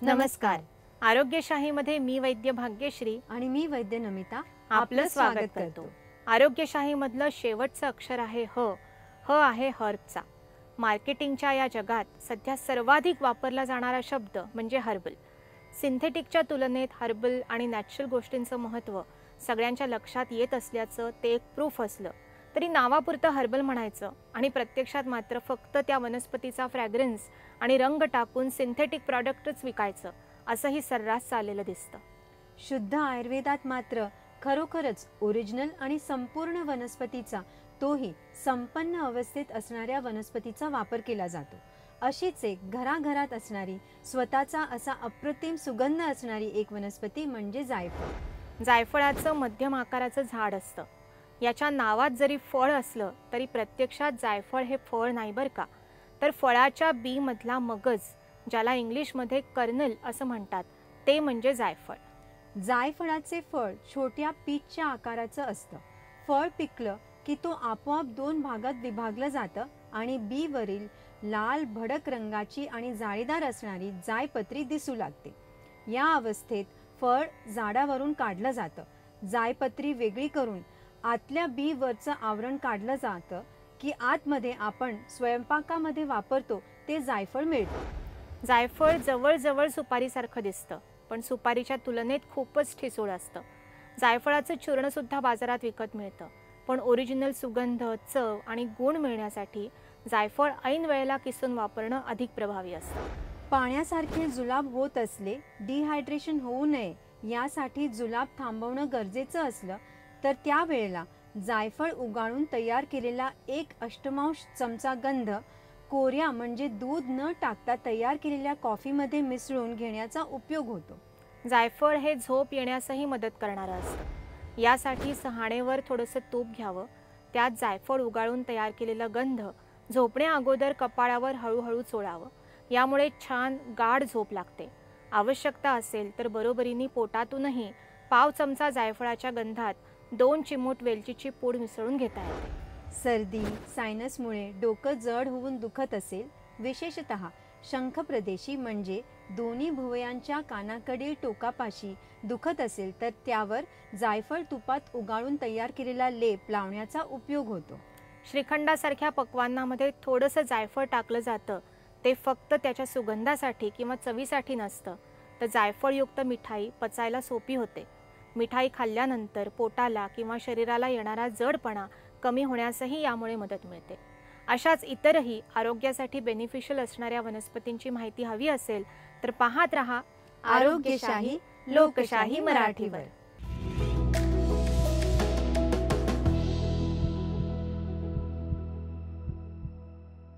नमस्कार. आरोग्यशाहीमध्ये मी वैद्य भाग्यश्री आणि मी वैद्य नमिता आपलं स्वागत करतो. आरोग्यशाहीमधलं शेवटचं अक्षर आहे ह. ह आहे हर्बचा. मार्केटिंगच्या या जगात सध्या सर्वाधिक वापरला जाणारा शब्द म्हणजे हर्बल. सिंथेटिकच्या तुलनेत हर्बल आणि नॅचरल गोष्टींचं महत्त्व सगळ्यांच्या लक्षात येत असल्याचं ते एक प्रूफ असलं तरी नावापुरतं हर्बल म्हणायचं आणि प्रत्यक्षात मात्र फक्त त्या वनस्पतीचा फ्रॅग्रन्स आणि रंग टाकून सिंथेटिक प्रॉडक्टच विकायचं असंही सर्रास चाललेलं दिसतं. शुद्ध आयुर्वेदात मात्र खरोखरच ओरिजिनल आणि संपूर्ण वनस्पतीचा, तोही संपन्न अवस्थेत असणाऱ्या वनस्पतीचा वापर केला जातो. अशीच एक घराघरात असणारी, स्वतःचा असा अप्रतिम सुगंध असणारी एक वनस्पती म्हणजे जायफळ. जायफळाचं मध्यम आकाराचं झाड असतं. याच्या नावात जरी फळ असलं तरी प्रत्यक्षात जायफळ हे फळ नाही बरं का, तर फळाच्या बी मधला मगज, ज्याला इंग्लिशमध्ये कर्नल असं म्हणतात, ते म्हणजे जायफळ. जायफळाचे फळ छोट्या पीचच्या आकाराचं असतं. फळ पिकलं की तो आपोआप दोन भागात विभागलं जातं आणि बी वरील लाल भडक रंगाची आणि जाळीदार असणारी जायपत्री दिसू लागते. या अवस्थेत फळ झाडावरून काढलं जातं. जायपत्री वेगळी करून आतल्या बी वरचं आवरण काढलं जातं की आतमध्ये आपण स्वयंपाकामध्ये वापरतो ते जायफळ मिळतं. जायफळ जवळजवळ सुपारीसारखं दिसतं, पण सुपारीच्या तुलनेत खूपच ठिसूळ असतं. जायफळाचं चूर्ण सुद्धा बाजारात विकत मिळतं, पण ओरिजिनल सुगंध, चव आणि गुण मिळण्यासाठी जायफळ ऐन वेळेला किसून वापरणं अधिक प्रभावी असतं. पाण्यासारखे जुलाब होत असले, डिहायड्रेशन होऊ नये यासाठी जुलाब थांबवणं गरजेचं असलं तर त्यावेळेला जायफळ उगाळून तयार केलेला 1/8 चमचा गंध कोऱ्या म्हणजे दूध न टाकता तयार केलेल्या कॉफीमध्ये मिसळून घेण्याचा उपयोग होतो. जायफळ हे झोप येण्यासही मदत करणारं असतं. यासाठी सहाणेवर थोडंसं तूप घ्यावं, त्यात जायफळ उगाळून तयार केलेला गंध झोपण्या अगोदर कपाळावर हळूहळू चोळावं. यामुळे छान गाढ झोप लागते. आवश्यकता असेल तर बरोबरीने पोटातूनही पाव चमचा जायफळाच्या गंधात 2 चिमूट वेलचीची पूड मिसळून घेता येते. सर्दी, सायनसमुळे डोकं जड होऊन दुखत असेल, विशेषतः शंखप्रदेशी म्हणजे दोन्ही भुवयांच्या कानाकडील टोकापाशी दुखत असेल तर त्यावर जायफळ तुपात उगाळून तयार केलेला लेप लावण्याचा उपयोग होतो. श्रीखंडासारख्या पक्वान्नामध्ये थोडंसं जायफळ टाकलं जातं. ते फक्त त्याच्या सुगंधासाठी किंवा चवीसाठी नसतं, तर जायफळयुक्त मिठाई पचायला सोपी होते. मिठाई खाल्ल्यानंतर पोटाला किंवा शरीराला येणारा जडपणा कमी होण्यासही यामुळे मदत मिळते. अशाच इतरही आरोग्यासाठी बेनिफिशियल असणाऱ्या वनस्पतींची माहिती हवी असेल तर पाहत रहा आरोग्यशाही लोकशाही मराठीवर.